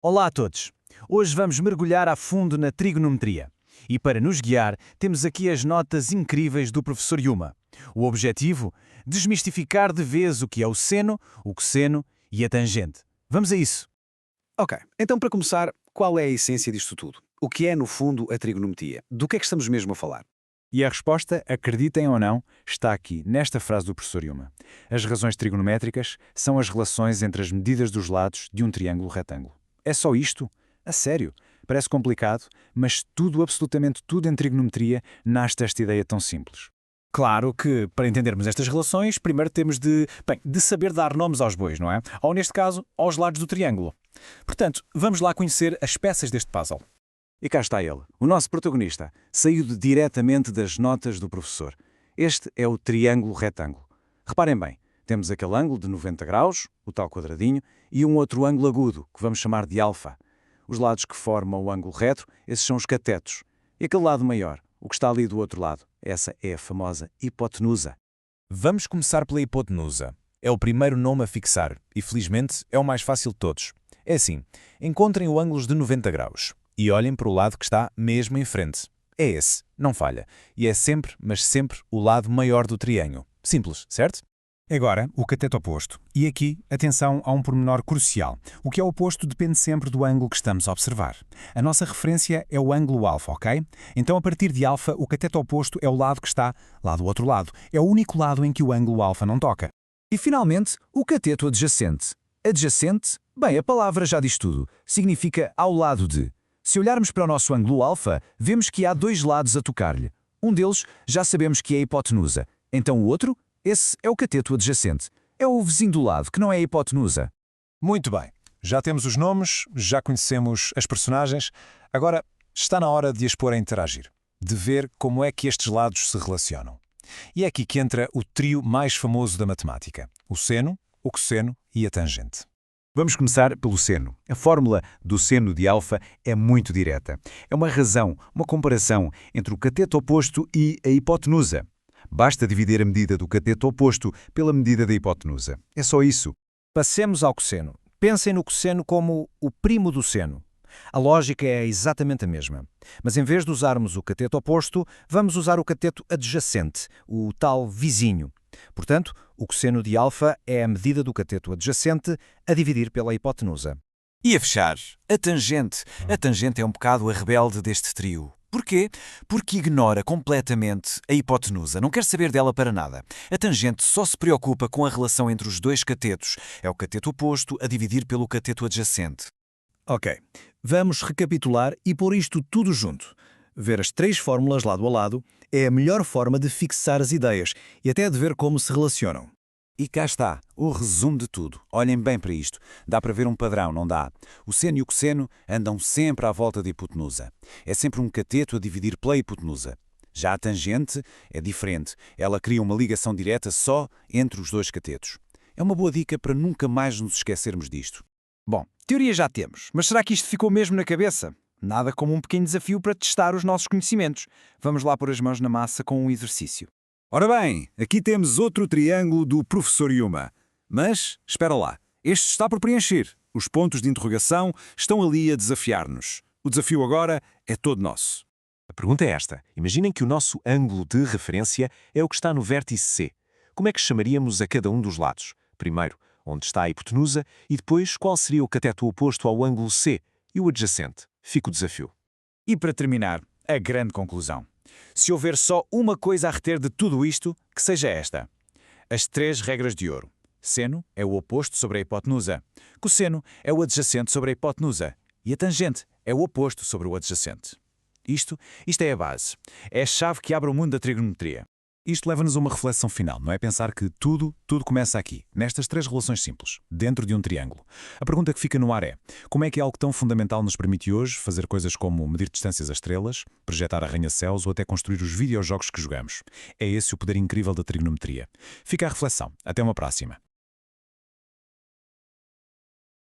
Olá a todos! Hoje vamos mergulhar a fundo na trigonometria. E para nos guiar, temos aqui as notas incríveis do professor Yuma. O objetivo? Desmistificar de vez o que é o seno, o cosseno e a tangente. Vamos a isso! Ok, então para começar, qual é a essência disto tudo? O que é, no fundo, a trigonometria? Do que é que estamos mesmo a falar? E a resposta, acreditem ou não, está aqui, nesta frase do professor Yuma. As razões trigonométricas são as relações entre as medidas dos lados de um triângulo retângulo. É só isto? A sério? Parece complicado, mas tudo, absolutamente tudo em trigonometria nasce desta ideia tão simples. Claro que, para entendermos estas relações, primeiro temos de saber dar nomes aos bois, não é? Ou, neste caso, aos lados do triângulo. Portanto, vamos lá conhecer as peças deste puzzle. E cá está ele, o nosso protagonista, saído diretamente das notas do professor. Este é o triângulo retângulo. Reparem bem, temos aquele ângulo de 90 graus, o tal quadradinho, e um outro ângulo agudo, que vamos chamar de alfa. Os lados que formam o ângulo reto, esses são os catetos. E aquele lado maior, o que está ali do outro lado, essa é a famosa hipotenusa. Vamos começar pela hipotenusa. É o primeiro nome a fixar e, felizmente, é o mais fácil de todos. É assim, encontrem o ângulo de 90 graus e olhem para o lado que está mesmo em frente. É esse, não falha. E é sempre, mas sempre, o lado maior do triângulo. Simples, certo? Agora, o cateto oposto. E aqui, atenção a um pormenor crucial. O que é oposto depende sempre do ângulo que estamos a observar. A nossa referência é o ângulo alfa, ok? Então, a partir de alfa, o cateto oposto é o lado que está lá do outro lado. É o único lado em que o ângulo alfa não toca. E, finalmente, o cateto adjacente. Adjacente? Bem, a palavra já diz tudo. Significa ao lado de. Se olharmos para o nosso ângulo alfa, vemos que há dois lados a tocar-lhe. Um deles já sabemos que é a hipotenusa. Então o outro? Esse é o cateto adjacente. É o vizinho do lado, que não é a hipotenusa. Muito bem. Já temos os nomes, já conhecemos as personagens. Agora está na hora de as pôr a interagir, de ver como é que estes lados se relacionam. E é aqui que entra o trio mais famoso da matemática: o seno, o cosseno e a tangente. Vamos começar pelo seno. A fórmula do seno de alfa é muito direta. É uma razão, uma comparação entre o cateto oposto e a hipotenusa. Basta dividir a medida do cateto oposto pela medida da hipotenusa. É só isso. Passemos ao cosseno. Pensem no cosseno como o primo do seno. A lógica é exatamente a mesma. Mas em vez de usarmos o cateto oposto, vamos usar o cateto adjacente, o tal vizinho. Portanto, o cosseno de alfa é a medida do cateto adjacente a dividir pela hipotenusa. E a fechar, a tangente. A tangente é um bocado a rebelde deste trio. Porquê? Porque ignora completamente a hipotenusa, não quer saber dela para nada. A tangente só se preocupa com a relação entre os dois catetos. É o cateto oposto a dividir pelo cateto adjacente. Ok, vamos recapitular e pôr isto tudo junto. Ver as três fórmulas lado a lado é a melhor forma de fixar as ideias e até de ver como se relacionam. E cá está, o resumo de tudo. Olhem bem para isto. Dá para ver um padrão, não dá? O seno e o cosseno andam sempre à volta da hipotenusa. É sempre um cateto a dividir pela hipotenusa. Já a tangente é diferente. Ela cria uma ligação direta só entre os dois catetos. É uma boa dica para nunca mais nos esquecermos disto. Bom, teoria já temos, mas será que isto ficou mesmo na cabeça? Nada como um pequeno desafio para testar os nossos conhecimentos. Vamos lá pôr as mãos na massa com um exercício. Ora bem, aqui temos outro triângulo do professor Yuma. Mas, espera lá, este está por preencher. Os pontos de interrogação estão ali a desafiar-nos. O desafio agora é todo nosso. A pergunta é esta. Imaginem que o nosso ângulo de referência é o que está no vértice C. Como é que chamaríamos a cada um dos lados? Primeiro, onde está a hipotenusa e depois qual seria o cateto oposto ao ângulo C e o adjacente? Fica o desafio. E para terminar, a grande conclusão. Se houver só uma coisa a reter de tudo isto, que seja esta. As três regras de ouro. Seno é o oposto sobre a hipotenusa. Cosseno é o adjacente sobre a hipotenusa. E a tangente é o oposto sobre o adjacente. Isto é a base. É a chave que abre o mundo da trigonometria. Isto leva-nos a uma reflexão final, não é? Pensar que tudo começa aqui, nestas três relações simples, dentro de um triângulo. A pergunta que fica no ar é: como é que algo tão fundamental nos permite hoje fazer coisas como medir distâncias a estrelas, projetar arranha-céus ou até construir os videojogos que jogamos? É esse o poder incrível da trigonometria. Fica a reflexão. Até uma próxima.